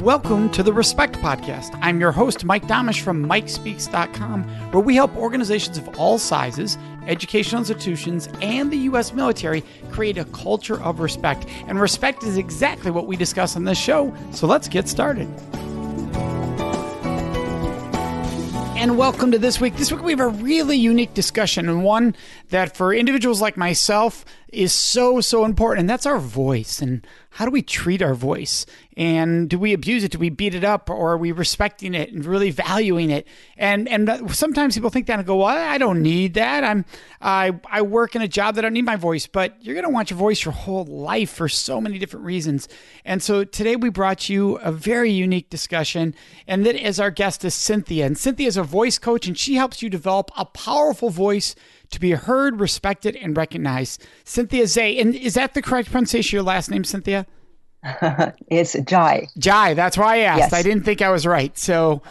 Welcome to the Respect Podcast. I'm your host, Mike Domitrz from MikeSpeaks.com, where we help organizations of all sizes, educational institutions, and the U.S. military create a culture of respect. And respect is exactly what we discuss on this show, so let's get started. And welcome to this week. This week we have a really unique discussion, and one that for individuals like myself is so important, and that's our voice. And how do we treat our voice? And do we abuse it? Do we beat it up? Or are we respecting it and really valuing it? And sometimes people think that and go, well, I don't need that. I work in a job that I don't need my voice. But you're going to want your voice your whole life for so many different reasons. And so today we brought you a very unique discussion. And that as our guest is Cynthia. And Cynthia is a voice coach, and she helps you develop a powerful voice to be heard, respected, and recognized. Cynthia Zhai. And is that the correct pronunciation of your last name, Cynthia? It's Zhai. Zhai, that's why I asked. Yes. I didn't think I was right. So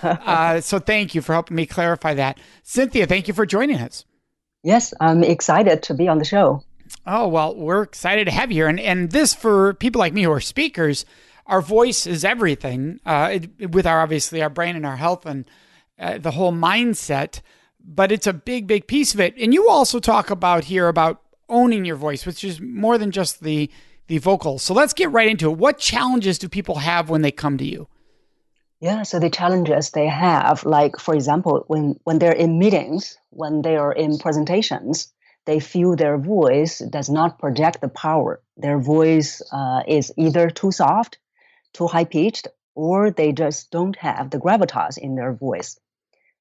so thank you for helping me clarify that. Cynthia, thank you for joining us. Yes, I'm excited to be on the show. Oh, well, we're excited to have you here. And this, for people like me who are speakers, our voice is everything with obviously our brain and our health and the whole mindset. But it's a big piece of it. And you also talk about owning your voice, which is more than just the vocals. So let's get right into it. What challenges do people have when they come to you? Yeah, so the challenges they have, like, for example, when they're in meetings, when they are in presentations, they feel their voice does not project the power. Their voice is either too soft, too high-pitched, or they just don't have the gravitas in their voice.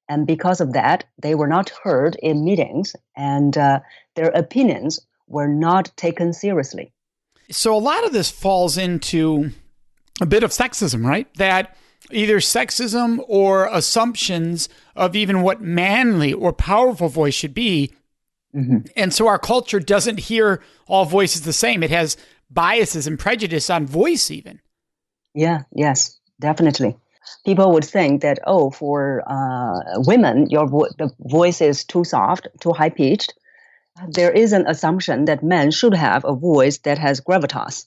And because of that, they were not heard in meetings, and their opinions were not taken seriously. So a lot of this falls into a bit of sexism, right? That either sexism or assumptions of even what manly or powerful voice should be. Mm-hmm. And so our culture doesn't hear all voices the same. It has biases and prejudice on voice even. Yeah, yes, definitely. People would think that, for women, the voice is too soft, too high-pitched. There is an assumption that men should have a voice that has gravitas.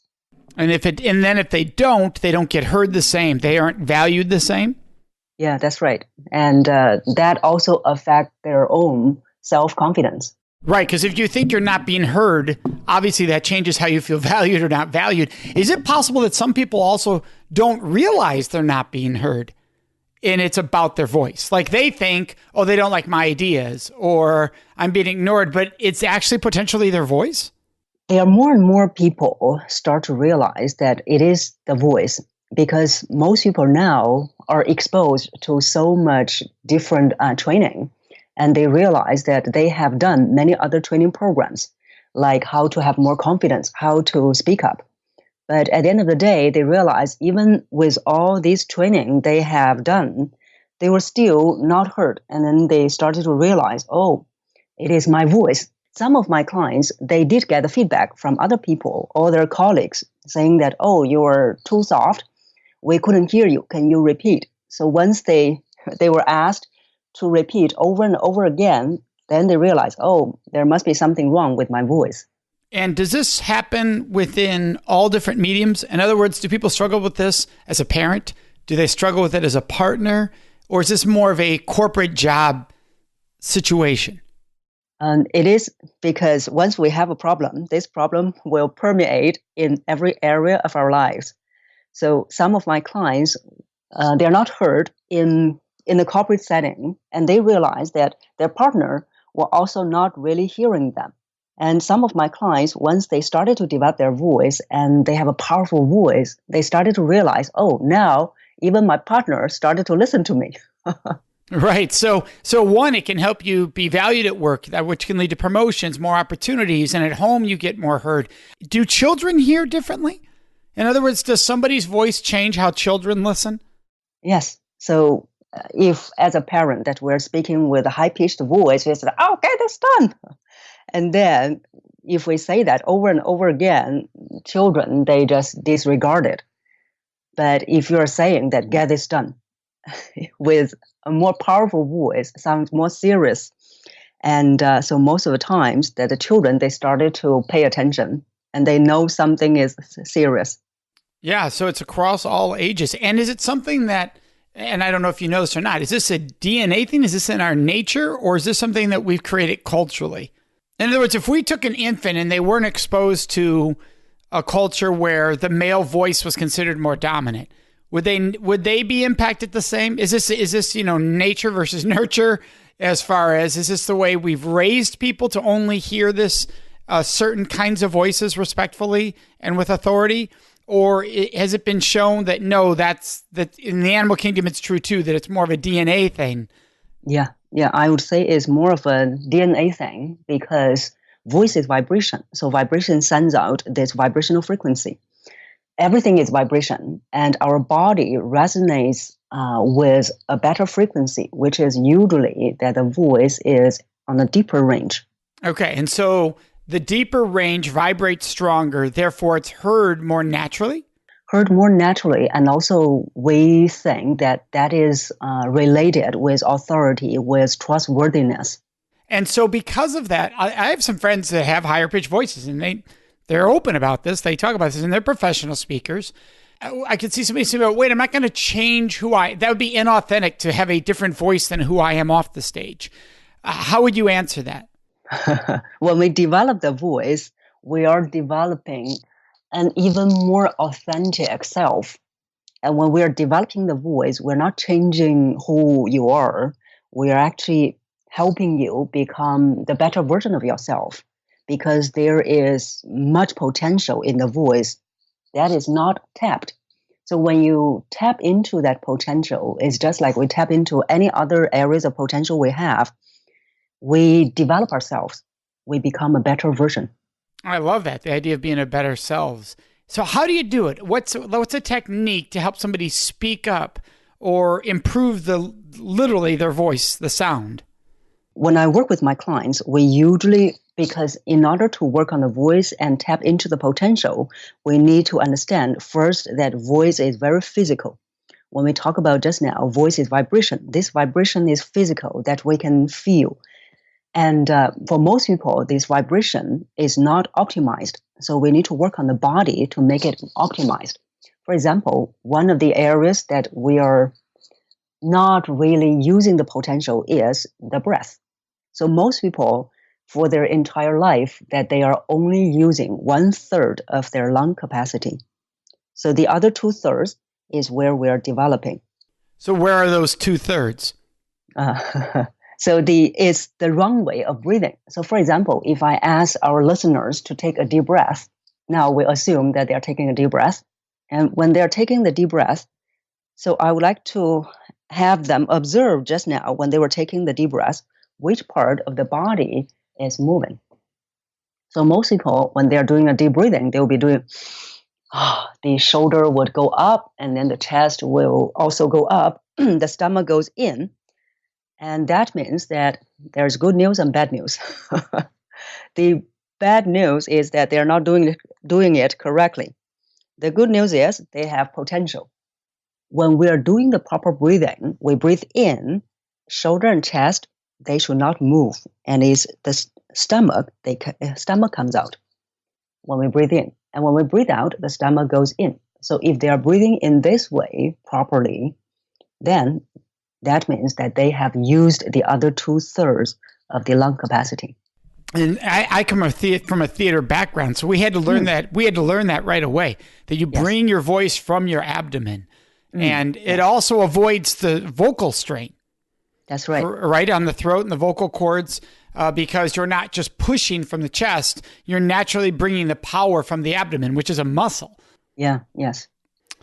And then if they don't get heard the same. They aren't valued the same. Yeah, that's right. And that also affects their own self-confidence. Right, because if you think you're not being heard, obviously that changes how you feel valued or not valued. Is it possible that some people also don't realize they're not being heard and it's about their voice? Like they think, they don't like my ideas or I'm being ignored, but it's actually potentially their voice? There are more and more people start to realize that it is the voice, because most people now are exposed to so much different training. And they realize that they have done many other training programs, like how to have more confidence, how to speak up. But at the end of the day, they realize even with all this training they have done, they were still not heard. And then they started to realize, it is my voice. Some of my clients, they did get the feedback from other people or their colleagues saying that, you are too soft. We couldn't hear you. Can you repeat? So once they were asked to repeat over and over again, then they realize, there must be something wrong with my voice. And does this happen within all different mediums? In other words, do people struggle with this as a parent? Do they struggle with it as a partner? Or is this more of a corporate job situation? It is, because once we have a problem, this problem will permeate in every area of our lives. So some of my clients, they're not heard in the corporate setting, and they realize that their partner were also not really hearing them. And some of my clients, once they started to develop their voice and they have a powerful voice, they started to realize, now even my partner started to listen to me. Right. So one, it can help you be valued at work, which can lead to promotions, more opportunities, and at home you get more heard. Do children hear differently? In other words, does somebody's voice change how children listen? Yes. So if as a parent that we're speaking with a high-pitched voice, we say, get this done. And then if we say that over and over again, children, they just disregard it. But if you're saying that get this done with a more powerful voice, sounds more serious. And so most of the times that the children, they started to pay attention and they know something is serious. Yeah, so it's across all ages. And is it something that, and I don't know if you know this or not, is this a DNA thing? Is this in our nature, or is this something that we've created culturally? In other words, if we took an infant and they weren't exposed to a culture where the male voice was considered more dominant, would they be impacted the same? Is this nature versus nurture, as far as, is this the way we've raised people to only hear this certain kinds of voices respectfully and with authority? Or has it been shown that no, that in the animal kingdom it's true too, that it's more of a DNA thing? Yeah, I would say it's more of a DNA thing because voice is vibration. So vibration sends out this vibrational frequency. Everything is vibration, and our body resonates with a better frequency, which is usually that the voice is on a deeper range. Okay, and so the deeper range vibrates stronger, therefore it's heard more naturally? Heard more naturally, and also we think that that is related with authority, with trustworthiness. And so because of that, I have some friends that have higher pitched voices, and they're open about this. They talk about this, and they're professional speakers. I could see somebody saying, wait, I'm not going to change that would be inauthentic to have a different voice than who I am off the stage. How would you answer that? When we develop the voice, we are developing an even more authentic self. And when we are developing the voice, we're not changing who you are. We are actually helping you become the better version of yourself, because there is much potential in the voice that is not tapped. So when you tap into that potential, it's just like we tap into any other areas of potential we have. We develop ourselves. We become a better version. I love that, the idea of being a better selves. So how do you do it? What's a technique to help somebody speak up or improve literally their voice, the sound? When I work with my clients, we usually, because in order to work on the voice and tap into the potential, we need to understand first that voice is very physical. When we talk about just now, voice is vibration. This vibration is physical, that we can feel. And for most people, this vibration is not optimized. So we need to work on the body to make it optimized. For example, one of the areas that we are not really using the potential is the breath. So most people, for their entire life, that they are only using 1/3 of their lung capacity. So the other 2/3 is where we are developing. So where are those 2/3? So it's the wrong way of breathing. So for example, if I ask our listeners to take a deep breath, now we assume that they are taking a deep breath. And when they're taking the deep breath, so I would like to have them observe just now when they were taking the deep breath, which part of the body is moving. So most people, when they're doing a deep breathing, they'll be doing, the shoulder would go up, and then the chest will also go up. The stomach goes in. And that means that there's good news and bad news. The bad news is that they're not doing it correctly. The good news is they have potential. When we are doing the proper breathing, we breathe in, shoulder and chest, they should not move. And it's the stomach, stomach comes out when we breathe in. And when we breathe out, the stomach goes in. So if they are breathing in this way properly, then that means that they have used the other 2/3 of the lung capacity. And I come from a theater background, so we had to learn that. We had to learn that right away, that you bring your voice from your abdomen. And it also avoids the vocal strain. That's right. Right on the throat and the vocal cords, because you're not just pushing from the chest, you're naturally bringing the power from the abdomen, which is a muscle. Yeah, yes.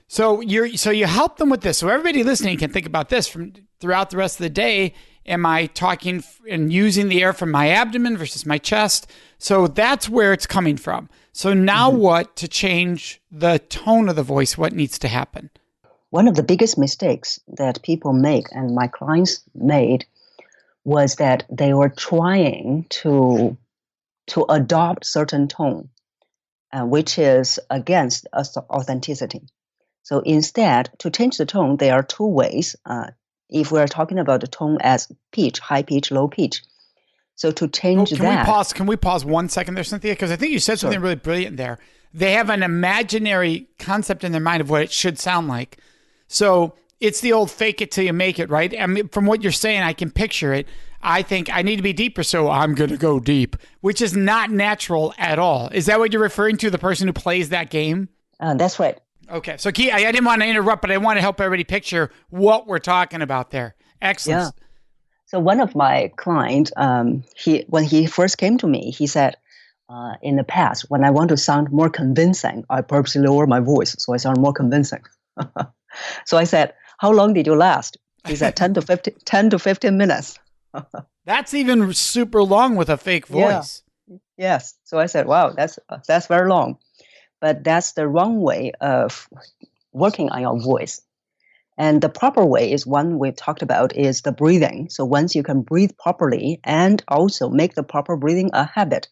So you help them with this. So everybody listening can think about this from throughout the rest of the day. Am I talking and using the air from my abdomen versus my chest? So that's where it's coming from. So now what to change the tone of the voice? What needs to happen? One of the biggest mistakes that people make, and my clients made, was that they were trying to adopt certain tone, which is against authenticity. So instead, to change the tone, there are two ways. If we're talking about the tone as pitch, high pitch, low pitch. So to change Can we pause 1 second there, Cynthia? Because I think you said something really brilliant there. they have an imaginary concept in their mind of what it should sound like. So it's the old fake it till you make it, right? I mean, from what you're saying, I can picture it. I think I need to be deeper, so I'm going to go deep, which is not natural at all. Is that what you're referring to, the person who plays that game? That's right. Okay. So, Key, I didn't want to interrupt, but I want to help everybody picture what we're talking about there. Excellent. Yeah. So one of my clients, when he first came to me, he said, in the past, when I want to sound more convincing, I purposely lower my voice so I sound more convincing. So I said, how long did you last? He said 10 to 15 minutes. That's even super long with a fake voice. Yeah. Yes. So I said, wow, that's very long. But that's the wrong way of working on your voice. And the proper way is one we've talked about is the breathing. So once you can breathe properly and also make the proper breathing a habit,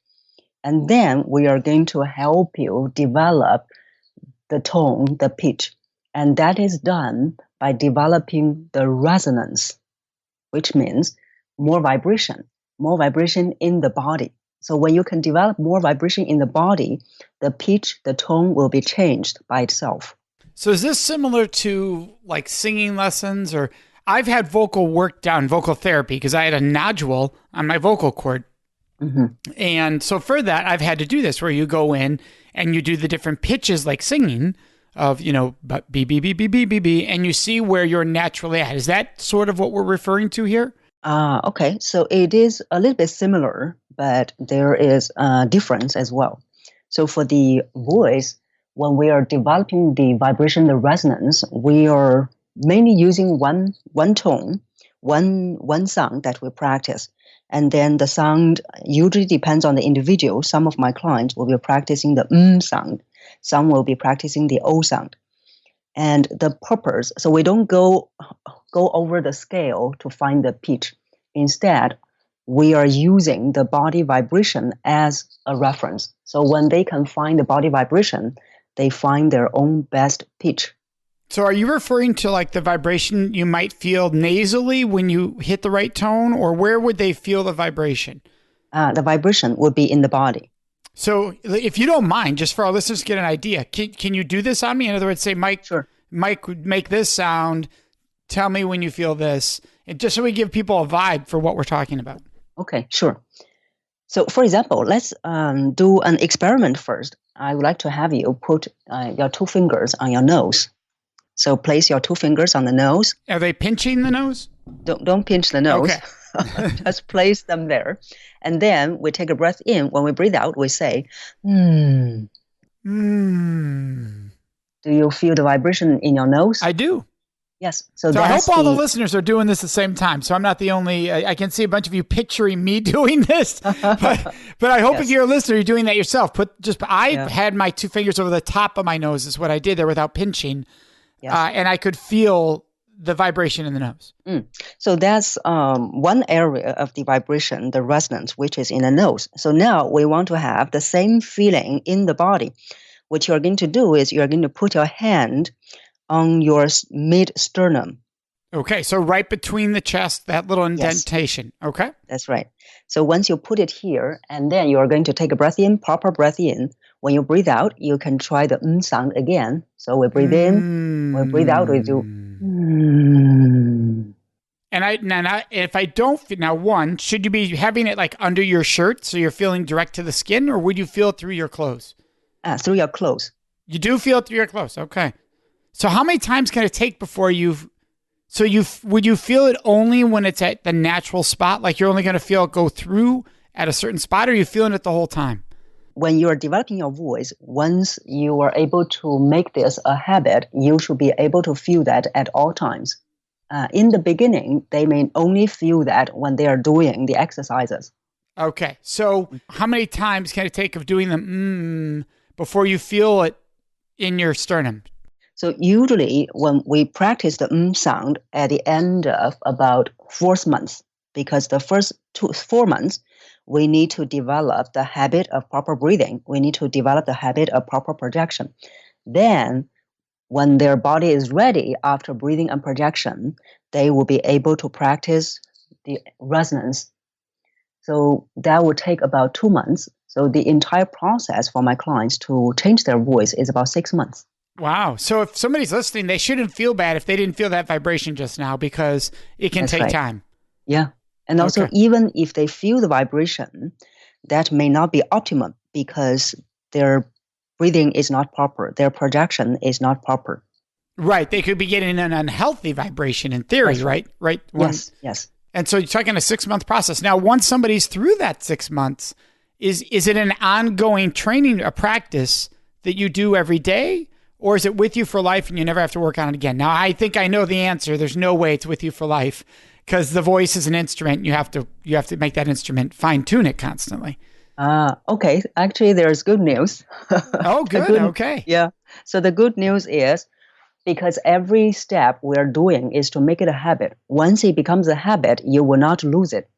and then we are going to help you develop the tone, the pitch. And that is done by developing the resonance, which means more vibration in the body. So when you can develop more vibration in the body, the pitch, the tone will be changed by itself. So is this similar to like singing lessons? Or I've had vocal work done, vocal therapy, because I had a nodule on my vocal cord. Mm-hmm. And so for that, I've had to do this where you go in and you do the different pitches like singing of, but B, B, B, B, B, B, B, and you see where you're naturally at. Is that sort of what we're referring to here? Okay. So it is a little bit similar, but there is a difference as well. So for the voice, when we are developing the vibration, the resonance, we are mainly using one tone, one sound that we practice. And then the sound usually depends on the individual. Some of my clients will be practicing the sound. Some will be practicing the O sound. And the purpose, so we don't go over the scale to find the pitch. Instead, we are using the body vibration as a reference. So when they can find the body vibration, they find their own best pitch. So are you referring to like the vibration you might feel nasally when you hit the right tone, or where would they feel the vibration? The vibration would be in the body. So if you don't mind, just for our listeners to get an idea, can you do this on me? In other words, say, Mike, sure. Mike would make this sound. Tell me when you feel this. And just so we give people a vibe for what we're talking about. Okay, sure. So for example, let's do an experiment first. I would like to have you put your 2 fingers on your nose. So place your 2 fingers on the nose. Are they pinching the nose? Don't pinch the nose. Okay. Just place them there. And then we take a breath in. When we breathe out, we say, Do you feel the vibration in your nose? I do. Yes. So I hope all the listeners are doing this at the same time. So I'm not the only, I can see a bunch of you picturing me doing this, but I hope if you're a listener, you're doing that yourself. I had my 2 fingers over the top of my nose is what I did there without pinching. Yes. And I could feel the vibration in the nose. So that's one area of the vibration, the resonance, which is in the nose. So now we want to have the same feeling in the body. What you're going to do is you're going to put your hand on your mid-sternum. Okay, so right between the chest, that little indentation. Yes. Okay. That's right. So once you put it here, and then you're going to take a breath in, proper breath in. When you breathe out, you can try the sound again. So we breathe in, we breathe out, we do And if I don't, one, should you be having it like under your shirt so you're feeling direct to the skin, or would you feel it through your clothes? Through your clothes. You do feel it through your clothes. Okay. So how many times can it take before would you feel it only when it's at the natural spot? Like you're only going to feel it go through at a certain spot, or are you feeling it the whole time? When you're developing your voice, once you are able to make this a habit, you should be able to feel that at all times. In the beginning, they may only feel that when they are doing the exercises. Okay. So how many times can it take of doing the before you feel it in your sternum? So usually when we practice the sound at the end of about 4th month, because the first 4 months, we need to develop the habit of proper breathing. We need to develop the habit of proper projection. Then when their body is ready after breathing and projection, they will be able to practice the resonance. So that will take about 2 months. So the entire process for my clients to change their voice is about 6 months. Wow. So if somebody's listening, they shouldn't feel bad if they didn't feel that vibration just now because it can That's take right. time. Yeah. And also, Okay. even if they feel the vibration, that may not be optimum because their breathing is not proper, their projection is not proper. Right. They could be getting an unhealthy vibration in theory, That's right. right? Yes. And so you're talking a 6-month process. Now, once somebody's through that 6 months, is it an ongoing training, a practice that you do every day? Or is it with you for life and you never have to work on it again? Now, I think I know the answer. There's no way it's with you for life because the voice is an instrument. You have to make that instrument, fine tune it constantly. Okay. Actually, there's good news. Oh, good. Okay. Yeah. So the good news is because every step we're doing is to make it a habit. Once it becomes a habit, you will not lose it.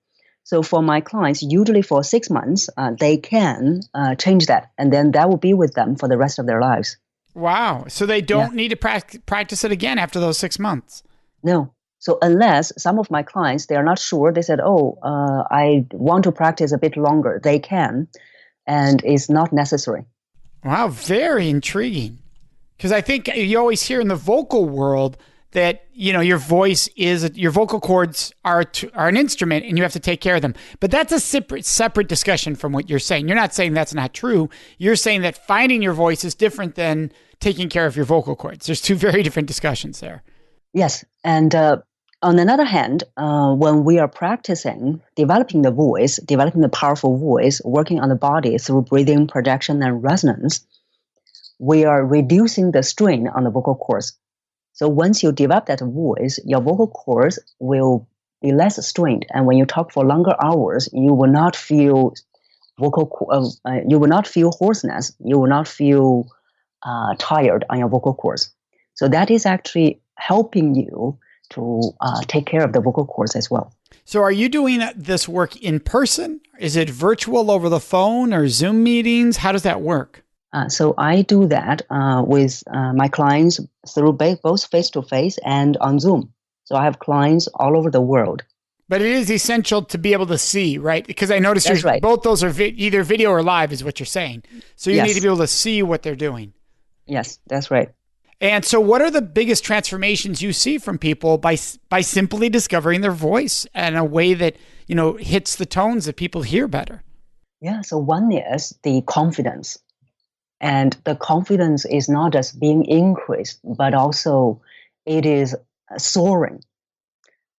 So for my clients, usually for 6 months, they can change that, and then that will be with them for the rest of their lives. Wow. So they don't need to practice it again after those 6 months. No. So unless some of my clients, they are not sure, they said, I want to practice a bit longer. They can, and it's not necessary. Wow. Very intriguing. Because I think you always hear in the vocal world that, your vocal cords are an instrument and you have to take care of them. But that's a separate discussion from what you're saying. You're not saying that's not true. You're saying that finding your voice is different than taking care of your vocal cords. There's two very different discussions there. Yes. And on another hand, when we are practicing developing the voice, developing the powerful voice, working on the body through breathing, projection, and resonance, we are reducing the strain on the vocal cords. So once you develop that voice, your vocal cords will be less strained. And when you talk for longer hours, you will not feel you will not feel hoarseness. You will not feel tired on your vocal cords. So that is actually helping you to take care of the vocal cords as well. So are you doing this work in person? Is it virtual over the phone or Zoom meetings? How does that work? So I do that with my clients through both face-to-face and on Zoom. So I have clients all over the world. But it is essential to be able to see, right? Because I noticed right. Both those are either video or live is what you're saying. So you need to be able to see what they're doing. Yes, that's right. And so what are the biggest transformations you see from people by simply discovering their voice in a way that, hits the tones that people hear better? Yeah, so one is the confidence. And the confidence is not just being increased, but also it is soaring.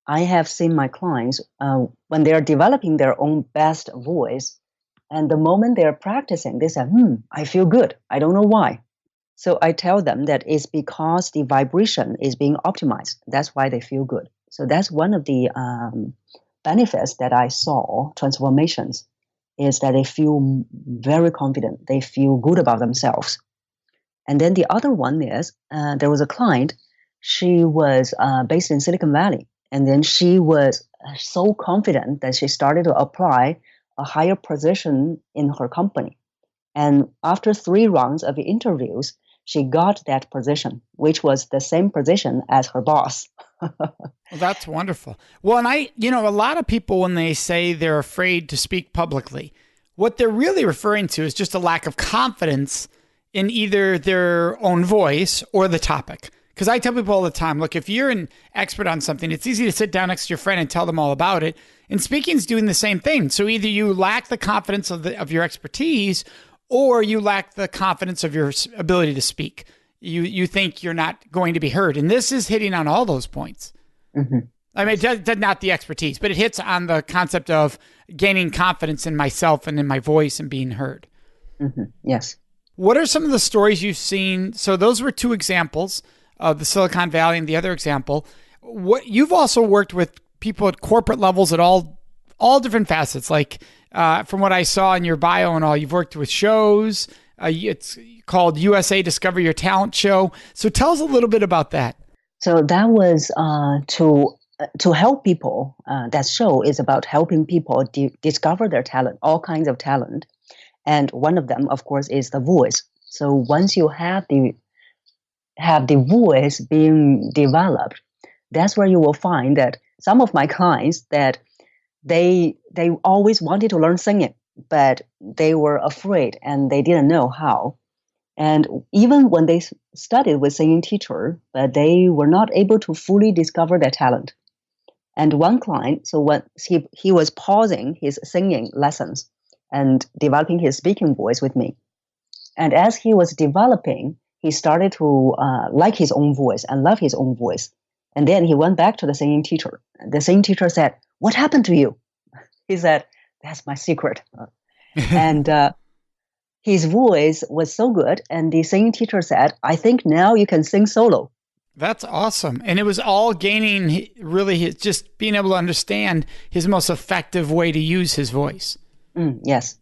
I have seen my clients when they are developing their own best voice, and the moment they are practicing, they say, I feel good. I don't know why. So I tell them that it's because the vibration is being optimized. That's why they feel good. So that's one of the benefits that I saw, transformations, is that they feel very confident. They feel good about themselves. And then the other one is there was a client, she was based in Silicon Valley. And then she was so confident that she started to apply a higher position in her company. And after 3 rounds of interviews, she got that position, which was the same position as her boss. Well, that's wonderful. Well, and a lot of people, when they say they're afraid to speak publicly, what they're really referring to is just a lack of confidence in either their own voice or the topic. Because I tell people all the time, look, if you're an expert on something, it's easy to sit down next to your friend and tell them all about it. And speaking is doing the same thing. So either you lack the confidence of your expertise, or you lack the confidence of your ability to speak. You think you're not going to be heard. And this is hitting on all those points. Mm-hmm. I mean, it does not the expertise, but it hits on the concept of gaining confidence in myself and in my voice and being heard. Mm-hmm. Yes. What are some of the stories you've seen? So those were 2 examples of the Silicon Valley and the other example. What you've also worked with people at corporate levels at all different facets. Like from what I saw in your bio and all, you've worked with shows. It's called USA Discover Your Talent Show. So tell us a little bit about that. So that was to help people. That show is about helping people discover their talent, all kinds of talent. And one of them, of course, is the voice. So once you have the voice being developed, that's where you will find that some of my clients that they always wanted to learn singing. but they were afraid and they didn't know how. And even when they studied with singing teacher, but they were not able to fully discover their talent. And one client, so when he was pausing his singing lessons and developing his speaking voice with me. And as he was developing, he started to like his own voice and love his own voice. And then he went back to the singing teacher. The singing teacher said, "What happened to you?" He said, "That's my secret." And his voice was so good. And the singing teacher said, "I think now you can sing solo." That's awesome. And it was all gaining really just being able to understand his most effective way to use his voice. Yes.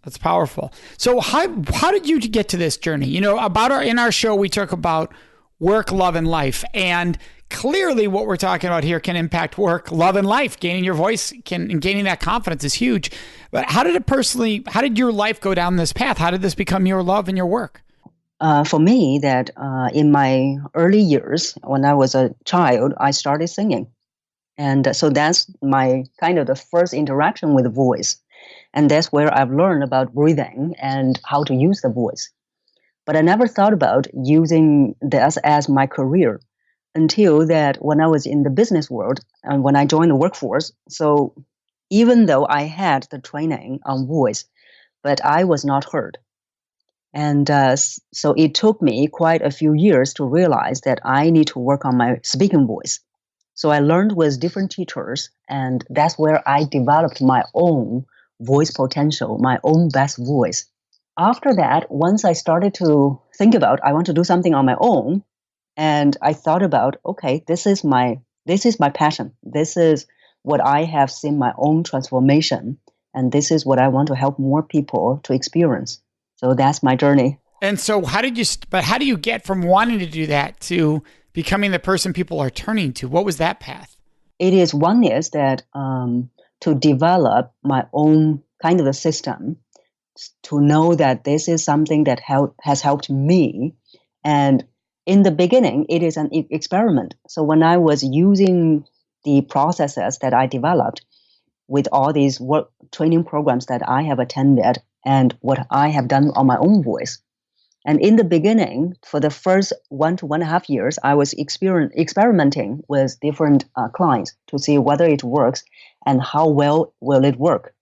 That's powerful. So how did you get to this journey? You know, in our show, we talk about work, love, and life. And clearly what we're talking about here can impact work, love, and life. Gaining your voice and gaining that confidence is huge. But how did your life go down this path? How did this become your love and your work? For me, that in my early years, when I was a child, I started singing. And so that's my kind of the first interaction with the voice. And that's where I've learned about breathing and how to use the voice. But I never thought about using this as my career until that when I was in the business world and when I joined the workforce. So even though I had the training on voice, but I was not heard. And so it took me quite a few years to realize that I need to work on my speaking voice. So I learned with different teachers, and that's where I developed my own voice potential, my own best voice. After that, once I started to think about, I want to do something on my own, and I thought about, okay, this is my passion. This is what I have seen my own transformation, and this is what I want to help more people to experience. So that's my journey. And so how do you get from wanting to do that to becoming the person people are turning to? What was that path? It is one is that to develop my own kind of a system, to know that this is something that has helped me. And in the beginning, it is an experiment. So when I was using the processes that I developed with all these work training programs that I have attended and what I have done on my own voice. And in the beginning, for the first 1 to 1.5 years, I was experimenting with different clients to see whether it works and how well will it work.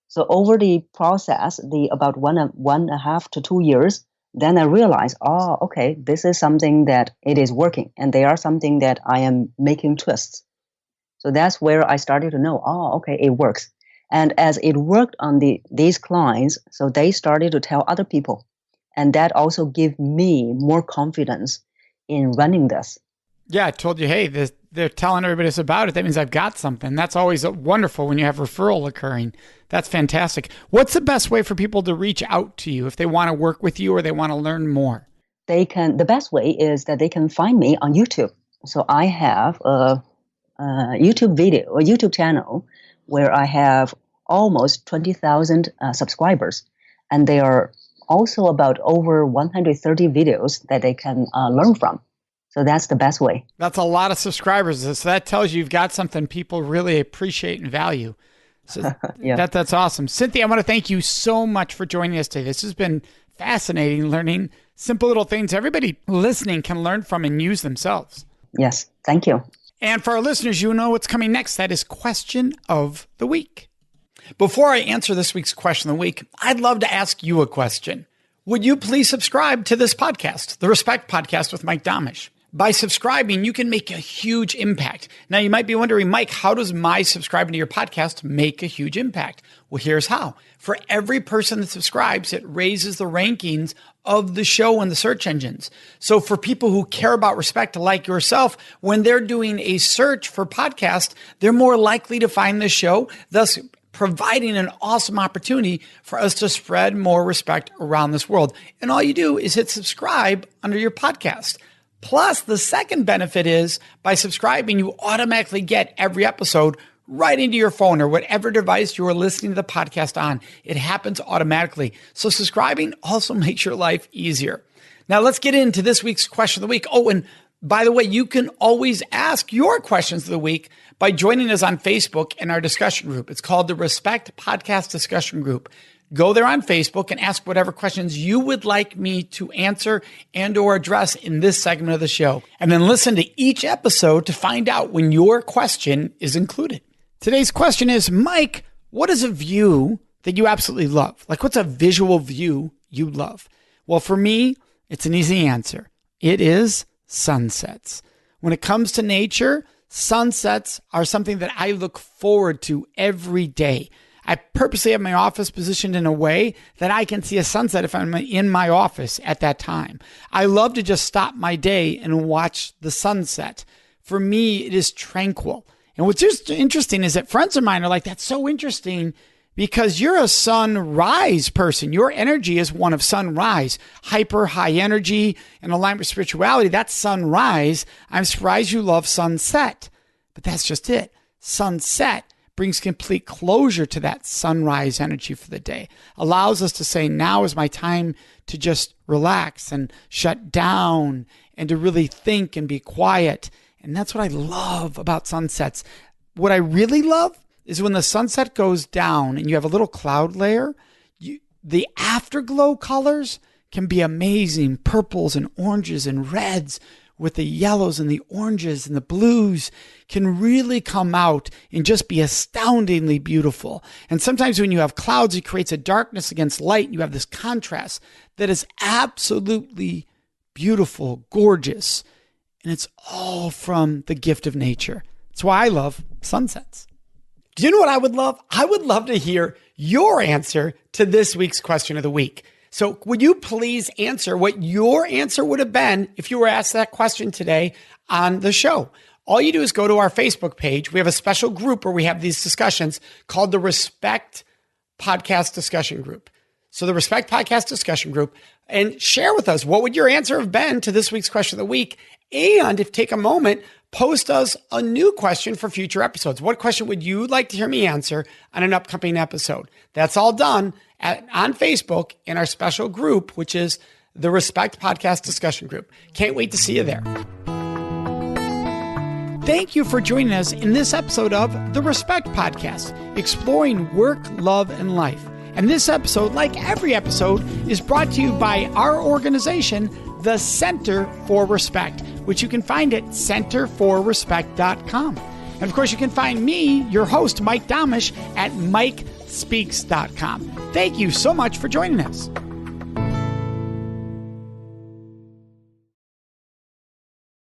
So over the process, about 1.5 to 2 years, then I realized, okay, this is something that it is working, and they are something that I am making twists. So that's where I started to know, okay, it works. And as it worked on these clients, so they started to tell other people. And that also gave me more confidence in running this. Yeah, I told you, hey, they're telling everybody about it. That means I've got something. That's always wonderful when you have referral occurring. That's fantastic. What's the best way for people to reach out to you if they want to work with you or they want to learn more? The best way is that they can find me on YouTube. So I have a YouTube channel where I have almost 20,000 subscribers. And they are also about over 130 videos that they can learn from. So that's the best way. That's a lot of subscribers. So that tells you you've got something people really appreciate and value. So yeah. That's awesome. Cynthia, I want to thank you so much for joining us today. This has been fascinating, learning simple little things everybody listening can learn from and use themselves. Yes, thank you. And for our listeners, you know what's coming next. That is Question of the Week. Before I answer this week's Question of the Week, I'd love to ask you a question. Would you please subscribe to this podcast, the Respect Podcast with Mike Domitrz? By subscribing, you can make a huge impact. Now, you might be wondering, Mike, how does my subscribing to your podcast make a huge impact? Well, here's how. For every person that subscribes, it raises the rankings of the show in the search engines. So for people who care about respect like yourself, when they're doing a search for podcast, they're more likely to find this show, thus providing an awesome opportunity for us to spread more respect around this world. And all you do is hit subscribe under your podcast. Plus, the second benefit is by subscribing, you automatically get every episode right into your phone or whatever device you are listening to the podcast on. It happens automatically. So subscribing also makes your life easier. Now let's get into this week's Question of the Week. Oh, and By the way, you can always ask your questions of the week by joining us on Facebook in our discussion group. It's called the Respect Podcast Discussion Group. Go there on Facebook and ask whatever questions you would like me to answer and or address in this segment of the show. And then listen to each episode to find out when your question is included. Today's question is, Mike, what is a view that you absolutely love? Like, what's a visual view you love? Well, for me, it's an easy answer. It is sunsets. When it comes to nature, sunsets are something that I look forward to every day. I purposely have my office positioned in a way that I can see a sunset if I'm in my office at that time. I love to just stop my day and watch the sunset. For me, it is tranquil. And what's just interesting is that friends of mine are like, that's so interesting because you're a sunrise person. Your energy is one of sunrise, hyper high energy and alignment with spirituality. That's sunrise. I'm surprised you love sunset, but that's just it. Sunset brings complete closure to that sunrise energy for the day. Allows us to say, now is my time to just relax and shut down and to really think and be quiet. And that's what I love about sunsets. What I really love is when the sunset goes down and you have a little cloud layer, the afterglow colors can be amazing. Purples and oranges and reds with the yellows and the oranges and the blues can really come out and just be astoundingly beautiful. And sometimes when you have clouds, it creates a darkness against light. And you have this contrast that is absolutely beautiful, gorgeous. And it's all from the gift of nature. That's why I love sunsets. Do you know what I would love? I would love to hear your answer to this week's question of the week. So would you please answer what your answer would have been if you were asked that question today on the show? All you do is go to our Facebook page. We have a special group where we have these discussions called the Respect Podcast Discussion Group. So the Respect Podcast Discussion Group, and share with us, what would your answer have been to this week's question of the week? And if take a moment, post us a new question for future episodes. What question would you like to hear me answer on an upcoming episode? That's all done on Facebook in our special group, which is the Respect Podcast Discussion Group. Can't wait to see you there. Thank you for joining us in this episode of the Respect Podcast, exploring work, love, and life. And this episode, like every episode, is brought to you by our organization, the Center for Respect, which you can find at centerforrespect.com. And of course, you can find me, your host, Mike Domitrz, at mikespeaks.com. Thank you so much for joining us.